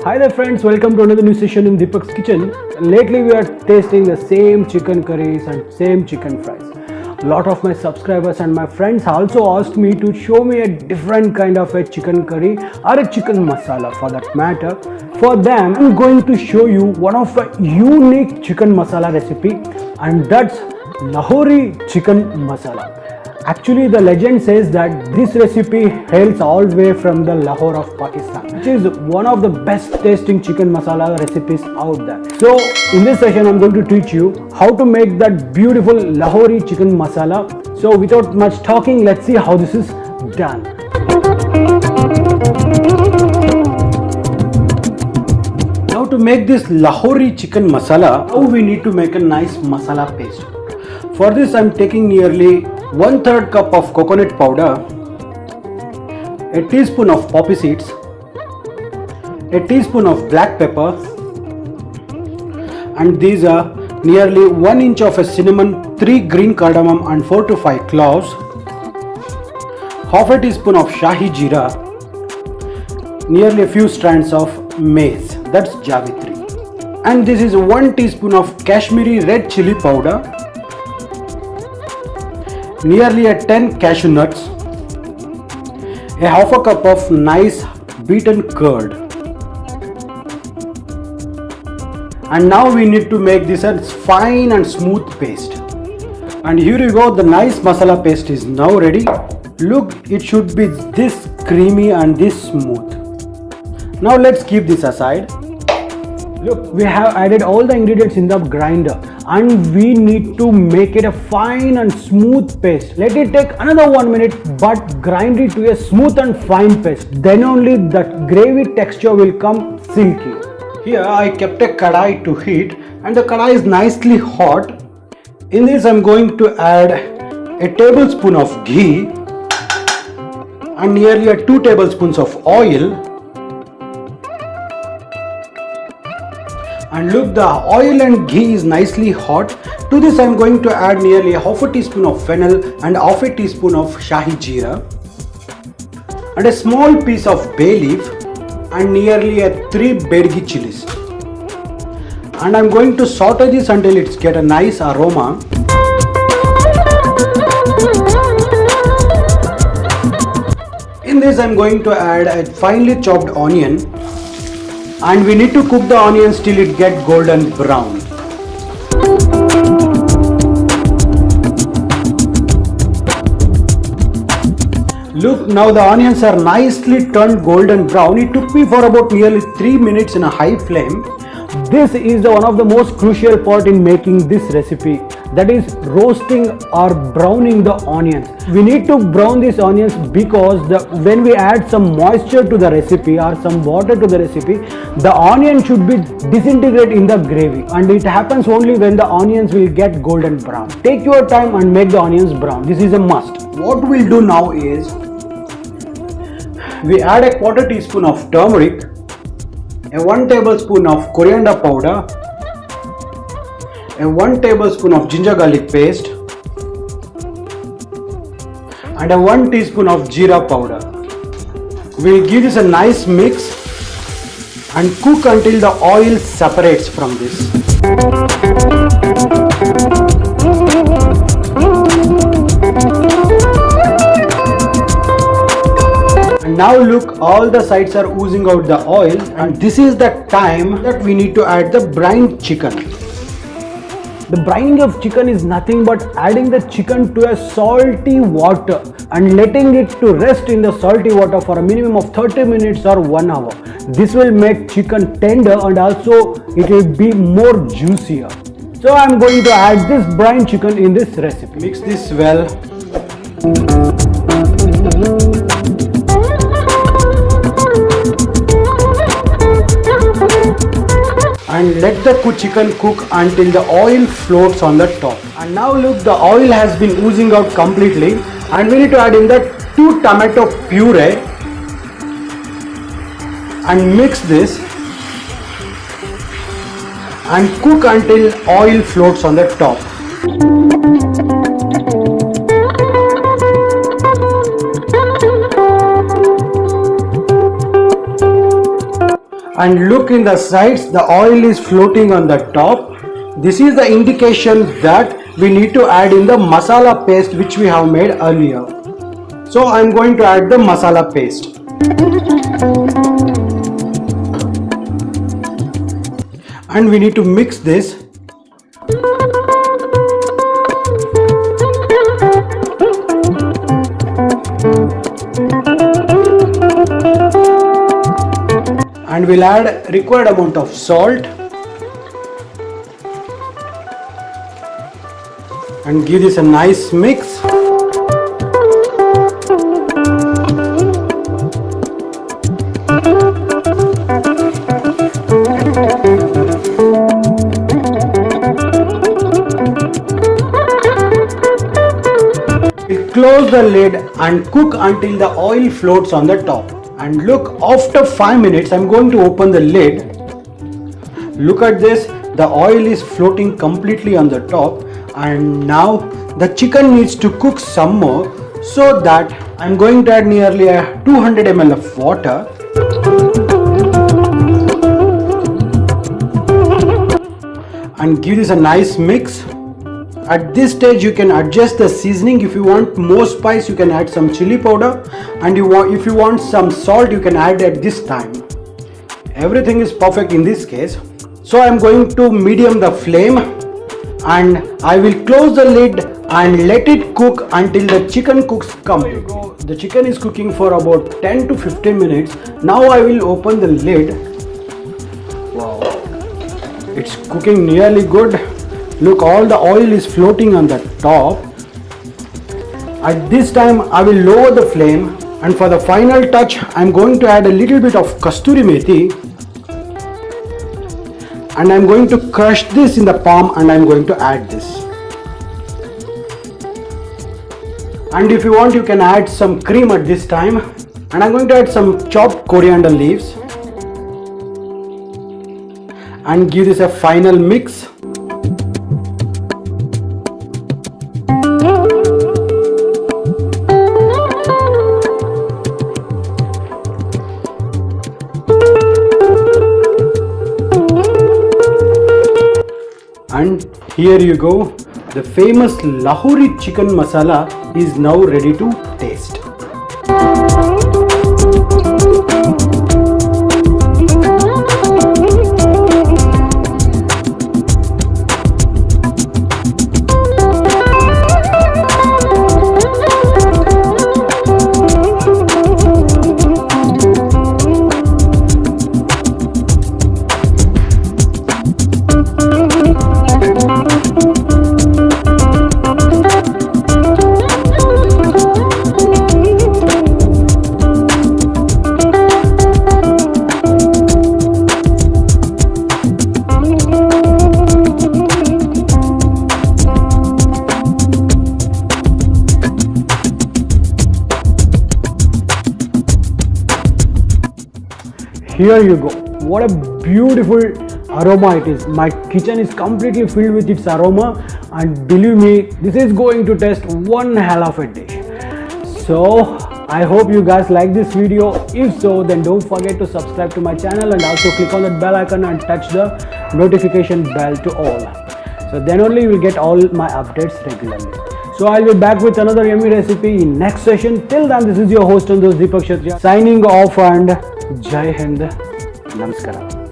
Hi there friends, welcome to another new session in Deepak's Kitchen. Lately we are tasting the same chicken curries and same chicken fries. A lot of my subscribers and my friends also asked me to show me a different kind of a chicken curry or a chicken masala for that matter. For them, I'm going to show you one of a unique chicken masala recipe, and that's Lahori chicken masala. Actually, the legend says that this recipe hails all the way from the Lahore of Pakistan, which is one of the best tasting chicken masala recipes out there. So, in this session, I'm going to teach you how to make that beautiful Lahori chicken masala. So, without much talking, let's see how this is done. Now, to make this Lahori chicken masala, we need to make a nice masala paste. For this, I'm taking nearly 1/3 cup of coconut powder, a teaspoon of poppy seeds, a teaspoon of black pepper, and these are nearly 1 inch of a cinnamon, 3 green cardamom and 4 to 5 cloves, half a teaspoon of shahi jeera, nearly a few strands of maize, that's javitri, and this is 1 teaspoon of Kashmiri red chili powder, nearly a 10 cashew nuts, a half a cup of nice beaten curd. And now we need to make this a fine and smooth paste. And here you go, the nice masala paste is now ready. Look, it should be this creamy and this smooth. Now let's keep this aside. Look, we have added all the ingredients in the grinder and we need to make it a fine and smooth paste. Let it take another 1 minute, but grind it to a smooth and fine paste. Then only that gravy texture will come silky. Here I kept a kadai to heat and the kadai is nicely hot. In this I'm going to add a tablespoon of ghee and nearly 2 tablespoons of oil. And look, the oil and ghee is nicely hot. To this I am going to add nearly half a teaspoon of fennel and half a teaspoon of shahi jeera and a small piece of bay leaf and nearly 3 bedgi chilies. And I am going to saute this until it's get a nice aroma. In this I am going to add a finely chopped onion. And we need to cook the onions till it get golden brown. Look, now the onions are nicely turned golden brown. It took me for about nearly 3 minutes in a high flame. This is one of the most crucial part in making this recipe, that is roasting or browning the onions. We need to brown these onions because when we add some moisture to the recipe or some water to the recipe, the onion should be disintegrate in the gravy, and it happens only when the onions will get golden brown. Take your time and make the onions brown. This is a must. What we'll do now is we add a 1/4 teaspoon of turmeric, a 1 tablespoon of coriander powder, a 1 tablespoon of ginger garlic paste and a 1 teaspoon of jeera powder. We'll give this a nice mix and cook until the oil separates from this. And now look, all the sides are oozing out the oil, and this is the time that we need to add the brine chicken. The brining of chicken is nothing but adding the chicken to a salty water and letting it to rest in the salty water for a minimum of 30 minutes or 1 hour. This will make chicken tender and also it will be more juicier. So I am going to add this brine chicken in this recipe. Mix this well. and let the chicken cook until the oil floats on the top. And now look, the oil has been oozing out completely, and we need to add in the 2 tomato puree and mix this and cook until oil floats on the top. And look in the sides, the oil is floating on the top. This is the indication that we need to add in the masala paste which we have made earlier. So I am going to add the masala paste. And we need to mix this. And we'll add required amount of salt and give this a nice mix. Close the lid and cook until the oil floats on the top. And look, after 5 minutes I'm going to open the lid. Look at this, the oil is floating completely on the top, and now the chicken needs to cook some more, so that I'm going to add nearly a 200 ml of water. And give this a nice mix. At this stage you can adjust the seasoning. If you want more spice you can add some chili powder, and if you want some salt you can add at this time. Everything is perfect in this case. So I am going to medium the flame, and I will close the lid and let it cook until the chicken cooks completely. The chicken is cooking for about 10 to 15 minutes. Now I will open the lid. Wow, it's cooking nearly good. Look, all the oil is floating on the top. At this time I will lower the flame, and for the final touch I am going to add a little bit of kasturi methi, and I am going to crush this in the palm, and I am going to add this. And if you want you can add some cream at this time, and I am going to add some chopped coriander leaves and give this a final mix. And here you go, the famous Lahori chicken masala is now ready to taste. Here you go. What a beautiful aroma it is. My kitchen is completely filled with its aroma, and believe me, this is going to taste one hell of a dish. So I hope you guys like this video. If so, then don't forget to subscribe to my channel, and also click on that bell icon and touch the notification bell to all. So then only you will get all my updates regularly. So I'll be back with another yummy recipe in next session. Till then, this is your host and host Deepak Kshatriya signing off, and Jai Hind. Namaskar.